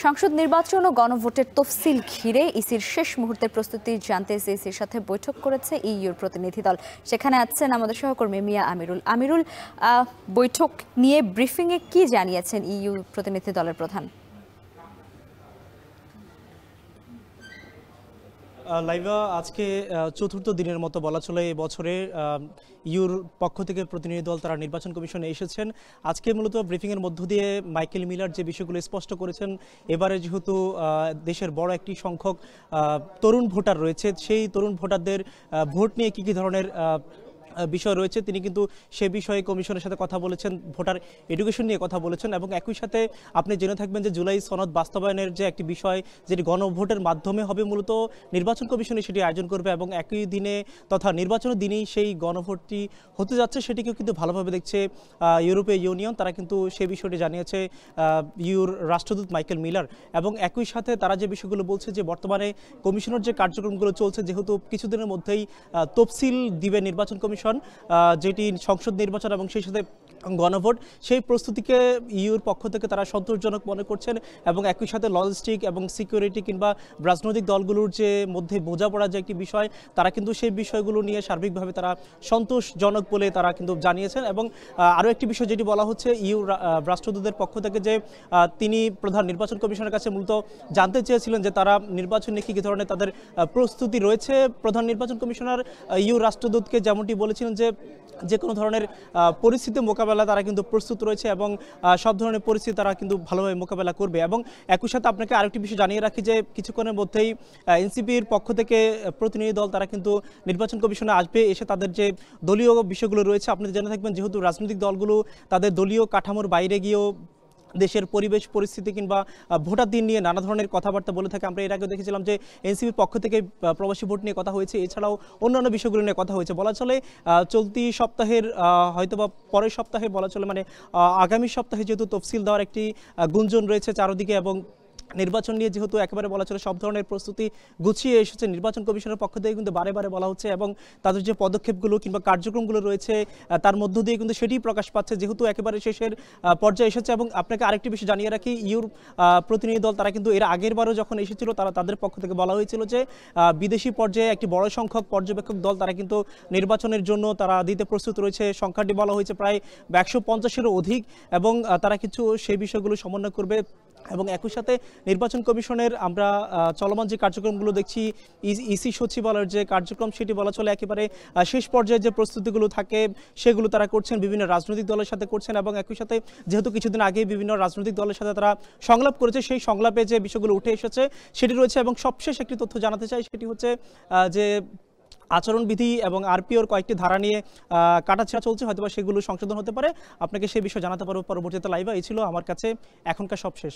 সংসদ নির্বাচন ও গণভোটের তফসিল ঘিরে ইসির শেষ মুহূর্তের প্রস্তুতি জানতে সিইসির সাথে বৈঠক করেছে ইইউর প্রতিনিধি দল। সেখানে আছেন আমাদের সহকর্মী মিয়া আমিরুল। আমিরুল, বৈঠক নিয়ে ব্রিফিংয়ে কি জানিয়েছেন ইইউ প্রতিনিধি দলের প্রধান? লাইভা, আজকে চতুর্থ দিনের মতো বলা চলে এই বছরে ইউর পক্ষ থেকে প্রতিনিধি দল তারা নির্বাচন কমিশনে এসেছেন। আজকে মূলত ব্রিফিংয়ের মধ্য দিয়ে মাইকেল মিলার যে বিষয়গুলো স্পষ্ট করেছেন, এবারে যেহেতু দেশের বড় একটি সংখ্যক তরুণ ভোটার রয়েছে, সেই তরুণ ভোটারদের ভোট নিয়ে কী ধরনের বিষয় রয়েছে তিনি কিন্তু সে বিষয়ে কমিশনের সাথে কথা বলেছেন, ভোটার এডুকেশন নিয়ে কথা বলেছেন। এবং একই সাথে আপনি জেনে থাকবেন যে জুলাই সনদ বাস্তবায়নের যে একটি বিষয়, যেটি গণভোটের মাধ্যমে হবে, মূলত নির্বাচন কমিশনে সেটি আয়োজন করবে এবং একই দিনে তথা নির্বাচনের দিনেই সেই গণভোটটি হতে যাচ্ছে, সেটিকেও কিন্তু ভালোভাবে দেখছে ইউরোপীয় ইউনিয়ন। তারা কিন্তু সেই বিষয়টি জানিয়েছে ইউর রাষ্ট্রদূত মাইকেল মিলার। এবং একই সাথে তারা যে বিষয়গুলো বলছে যে বর্তমানে কমিশনের যে কার্যক্রমগুলো চলছে, যেহেতু কিছুদিনের মধ্যেই তফসিল দিবে নির্বাচন কমিশন, যেটি সংসদ নির্বাচন এবং সেই সাথে গণভোট, সেই প্রস্তুতিকে ইউর পক্ষ থেকে তারা সন্তোষজনক মনে করছেন। এবং একই সাথে লজিস্টিক এবং সিকিউরিটি কিংবা রাজনৈতিক দলগুলোর যে মধ্যে বোঝাপড়া যে একটি বিষয়, তারা কিন্তু সেই বিষয়গুলো নিয়ে সার্বিকভাবে তারা সন্তোষজনক বলে তারা কিন্তু জানিয়েছেন। এবং আরও একটি বিষয় যেটি বলা হচ্ছে, ইউ রাষ্ট্রদূতের পক্ষ থেকে যে তিনি প্রধান নির্বাচন কমিশনের কাছে মূলত জানতে চেয়েছিলেন যে তারা নির্বাচন নিয়ে কী ধরনের তাদের প্রস্তুতি রয়েছে। প্রধান নির্বাচন কমিশনার ইউ রাষ্ট্রদূতকে যেমনটি বলেছিলেন যে কোনো ধরনের পরিস্থিতি মোকাবেলা তারা কিন্তু প্রস্তুত রয়েছে এবং সব ধরনের পরিস্থিতি তারা কিন্তু ভালোভাবে মোকাবেলা করবে। এবং একই সাথে আপনাকে আরেকটি বিষয় জানিয়ে রাখি যে কিছুক্ষণের মধ্যেই এনসিপির পক্ষ থেকে প্রতিনিধি দল তারা কিন্তু নির্বাচন কমিশনে আসবে, এসে তাদের যে দলীয় বিষয়গুলো রয়েছে, আপনি জেনে থাকবেন যেহেতু রাজনৈতিক দলগুলো তাদের দলীয় কাঠামোর বাইরে গিয়েও দেশের পরিবেশ পরিস্থিতি কিংবা ভোটার দিন নিয়ে নানা ধরনের কথাবার্তা বলে থাকে। আমরা এর আগেও দেখেছিলাম যে এনসিপির পক্ষ থেকে প্রবাসী ভোট নিয়ে কথা হয়েছে, এছাড়াও অন্যান্য বিষয়গুলো নিয়ে কথা হয়েছে। বলা চলে চলতি সপ্তাহের হয়তোবা পরের সপ্তাহে বলা চলে মানে আগামী সপ্তাহে যেহেতু তফসিল দেওয়ার একটি গুঞ্জন রয়েছে চারদিকে, এবং নির্বাচন নিয়ে যেহেতু একেবারে বলা চলে সব ধরনের প্রস্তুতি গুছিয়ে এসেছে নির্বাচন কমিশনের পক্ষ থেকে, কিন্তু বারে বারে বলা হচ্ছে এবং তাদের যে পদক্ষেপগুলো কিংবা কার্যক্রমগুলো রয়েছে তার মধ্য দিয়ে কিন্তু সেটি প্রকাশ পাচ্ছে, যেহেতু একেবারে শেষের পর্যায়ে এসেছে। এবং আপনাকে আরেকটি বিষয় জানিয়ে রাখি, ইউর প্রতিনিধি দল তারা কিন্তু এর আগের বারও যখন এসেছিল, তাদের পক্ষ থেকে বলা হয়েছিল যে বিদেশি পর্যায়ে একটি বড় সংখ্যক পর্যবেক্ষক দল তারা কিন্তু নির্বাচনের জন্য তারা দিতে প্রস্তুত রয়েছে। সংখ্যাটি বলা হয়েছে প্রায় 150-এরও অধিক, এবং তারা কিছু সেই বিষয়গুলো সমন্বয় করবে। এবং একই সাথে নির্বাচন কমিশনের আমরা চলমান যে কার্যক্রমগুলো দেখছি, ইসি সচিবালয়ের যে কার্যক্রম, সেটি বলা চলে একেবারে শেষ পর্যায়ে যে প্রস্তুতিগুলো থাকে সেগুলো তারা করছেন, বিভিন্ন রাজনৈতিক দলের সাথে করছেন। এবং একই সাথে যেহেতু কিছুদিন আগে বিভিন্ন রাজনৈতিক দলের সাথে তারা সংলাপ করেছে, সেই সংলাপে যে বিষয়গুলো উঠে এসেছে সেটি রয়েছে। এবং সবশেষ একটি তথ্য জানাতে চাই, সেটি হচ্ছে যে আচরণবিধি এবং আরপিওর কয়েকটি ধারা নিয়ে কাটাছেঁড়া চলছে, হয়তোবা সেগুলো সংশোধন হতে পারে। আপনাকে সেই বিষয়ে জানাতে পারবো পরবর্তীতে লাইভে। এই ছিল আমার কাছে এখনকার সব শেষ।